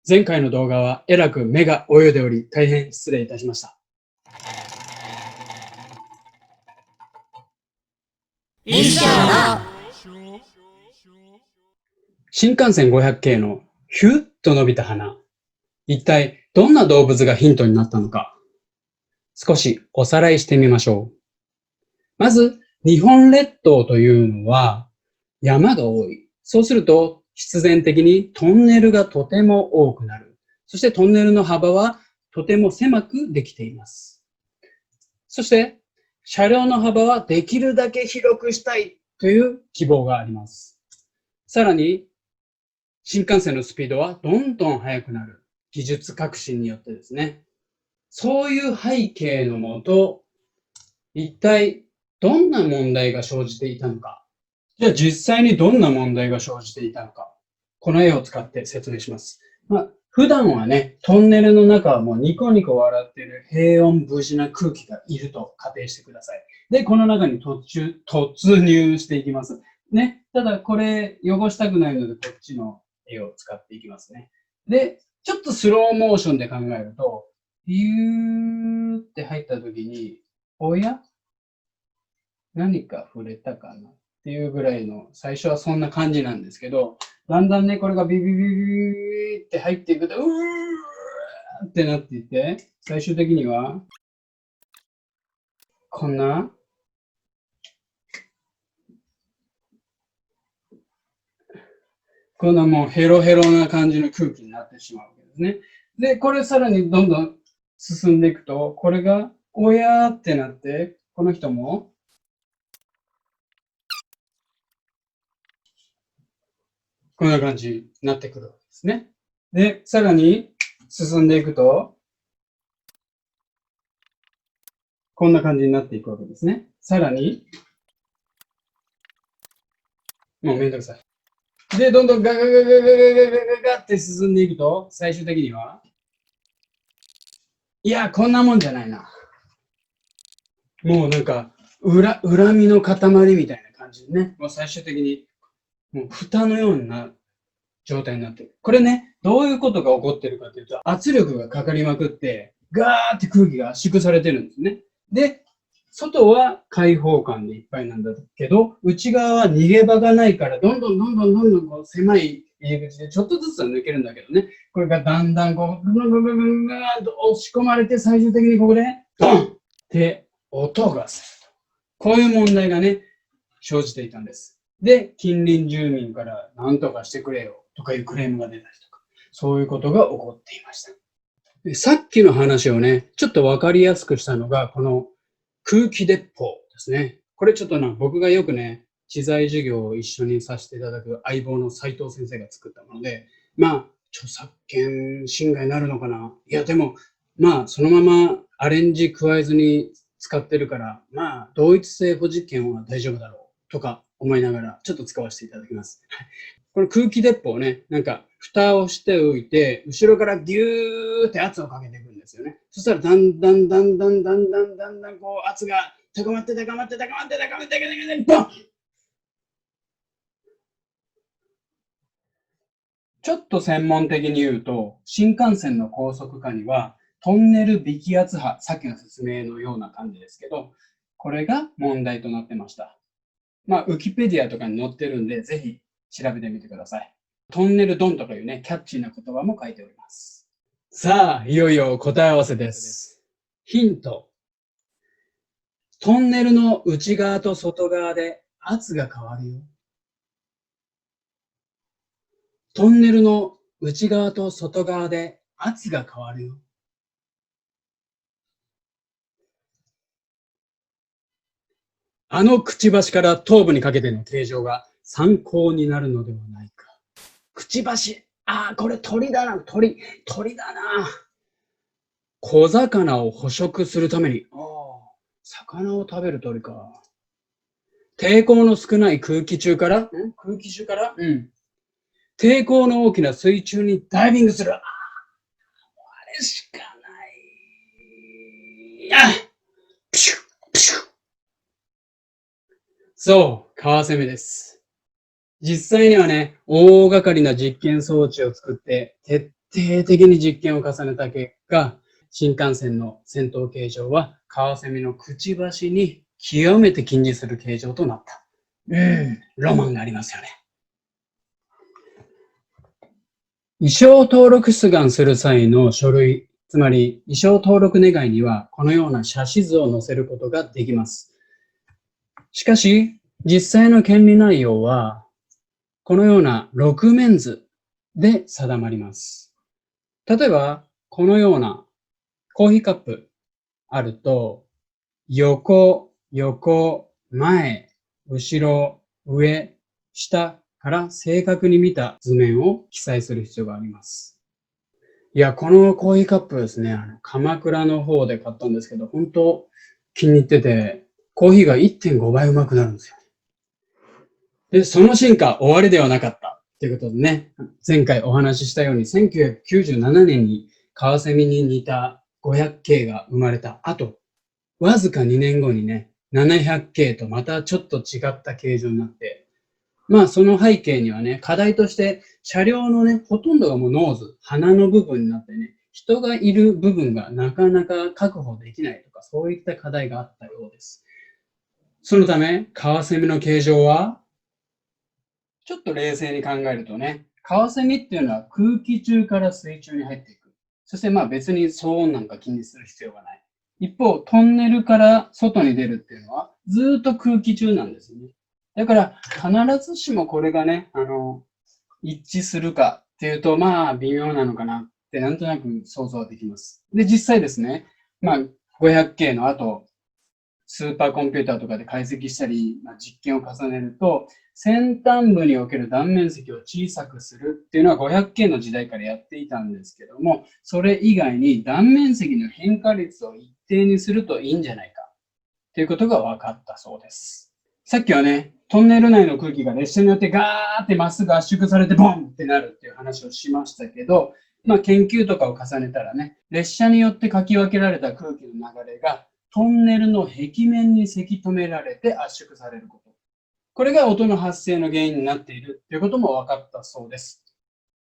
前回の動画はえらく目が泳いでおり大変失礼いたしました。新幹線500系のヒュッと伸びた鼻。一体どんな動物がヒントになったのか。少しおさらいしてみましょう。まず、日本列島というのは山が多い。そうすると必然的にトンネルがとても多くなる。そしてトンネルの幅はとても狭くできています。そして車両の幅はできるだけ広くしたいという希望があります。さらに新幹線のスピードはどんどん速くなる。技術革新によってですね。そういう背景のもと、一体どんな問題が生じていたのか。じゃあ実際にどんな問題が生じていたのか。この絵を使って説明します。普段はね、トンネルの中はもうニコニコ笑っている平穏無事な空気がいると仮定してください。で、この中に突入していきます。ね。ただこれ汚したくないのでこっちの絵を使っていきますね。で、ちょっとスローモーションで考えると、ビューって入った時に、おや何か触れたかなっていうぐらいの、最初はそんな感じなんですけど、だんだんね、これがビビビビビって入っていくと、うーってなっていって、最終的には、こんな、もうヘロヘロな感じの空気になってしまうわけですね。で、これさらにどんどん進んでいくと、これが、おやーってなって、この人も、こんな感じになってくるわけですね。で、さらに進んでいくと、こんな感じになっていくわけですね。さらに、もうめんどくさい。で、どんどんガガガガガガガガガガって進んでいくと、最終的には、いや、こんなもんじゃないな。もうなんか、恨みの塊みたいな感じでね、もう最終的に、もう蓋のような状態になってる。これね、どういうことが起こってるかというと、圧力がかかりまくって、ガーって空気が圧縮されてるんですね。で、外は開放感でいっぱいなんだけど、内側は逃げ場がないから、どんどんこう狭い入り口でちょっとずつは抜けるんだけどね、これがだんだんこう、ぐんと押し込まれて、最終的にここで、ドンって音がする。こういう問題がね、生じていたんです。で、近隣住民から何とかしてくれよとかいうクレームが出たりとか、そういうことが起こっていました。でさっきの話をね、ちょっとわかりやすくしたのが、この空気鉄砲ですね。これちょっと僕がよくね、知財授業を一緒にさせていただく相棒の斉藤先生が作ったもので、著作権侵害になるのかな。いや、でも、そのままアレンジ加えずに使ってるから、同一性保持権は大丈夫だろうとか思いながら、ちょっと使わせていただきます。この空気鉄砲ね、蓋をしておいて、後ろからギューって圧をかけていくんですよね。そしたら、だんだんこう、圧が高まって、ボン！ちょっと専門的に言うと、新幹線の高速化には、トンネル微気圧波、さっきの説明のような感じですけど、これが問題となってました。ウィキペディアとかに載ってるんで、ぜひ調べてみてください。トンネルドンとかいうね、キャッチーな言葉も書いております。さあ、いよいよ答え合わせです。ヒント。トンネルの内側と外側で圧が変わるよ。トンネルの内側と外側で圧が変わるよ。あのくちばしから頭部にかけての形状が参考になるのではないか。くちばし。これ鳥だな。鳥だな。小魚を捕食するために。魚を食べる鳥か。抵抗の少ない空気中から抵抗の大きな水中にダイビングする。あれしかない。プシュプシュ。そう、カワセミです。実際にはね、大掛かりな実験装置を作って、徹底的に実験を重ねた結果、新幹線の先頭形状はカワセミのくちばしに極めて近似する形状となった。ロマンがありますよね。意思登録出願する際の書類、つまり意思登録願にはこのような写真図を載せることができます。しかし、実際の権利内容はこのような6面図で定まります。例えば、このようなコーヒーカップあると、横、前、後ろ、上、下から正確に見た図面を記載する必要があります。いや、このコーヒーカップですね、鎌倉の方で買ったんですけど、本当気に入ってて、コーヒーが 1.5 倍うまくなるんですよ。で、その進化終わりではなかった。ということでね、前回お話ししたように1997年にカワセミに似た500系が生まれた後、わずか2年後にね、700系とまたちょっと違った形状になって、その背景にはね、課題として車両のね、ほとんどがもうノーズ、鼻の部分になってね、人がいる部分がなかなか確保できないとか、そういった課題があったようです。そのため、カワセミの形状は、ちょっと冷静に考えるとね、カワセミっていうのは空気中から水中に入っていく。そして別に騒音なんか気にする必要がない。一方、トンネルから外に出るっていうのはずっと空気中なんですよね。だから必ずしもこれがね、一致するかっていうと、微妙なのかなってなんとなく想像できます。で、実際ですね、500系の後、スーパーコンピューターとかで解析したり、実験を重ねると、先端部における断面積を小さくするっていうのは 500K の時代からやっていたんですけども、それ以外に断面積の変化率を一定にするといいんじゃないかということが分かったそうです。さっきはね、トンネル内の空気が列車によってガーってまっすぐ圧縮されてボンってなるっていう話をしましたけど、研究とかを重ねたらね、列車によってかき分けられた空気の流れがトンネルの壁面にせき止められて圧縮されること。これが音の発生の原因になっているということも分かったそうです。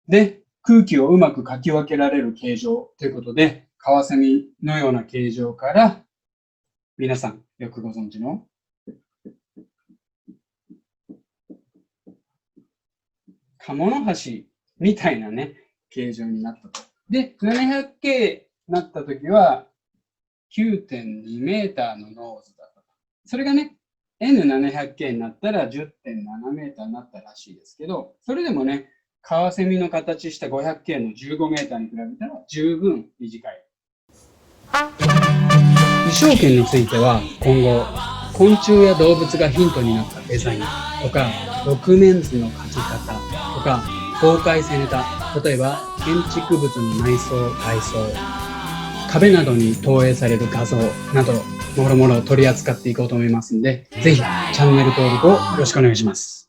で、空気をうまくかき分けられる形状ということで、カワセミのような形状から、皆さんよくご存知のカモノハシみたいなね、形状になったと。で、700K になったときは、9.2 メーターのノーズだったと。それがね、N700K になったら 10.7 メーターになったらしいですけど、それでもね、カワセミの形した 500K の15メーターに比べたら十分短い。意匠権については今後、昆虫や動物がヒントになったデザインとか、6面図の描き方とか、公開された、例えば建築物の内装、外装、壁などに投影される画像など、もろもろ取り扱っていこうと思いますので、ぜひチャンネル登録をよろしくお願いします。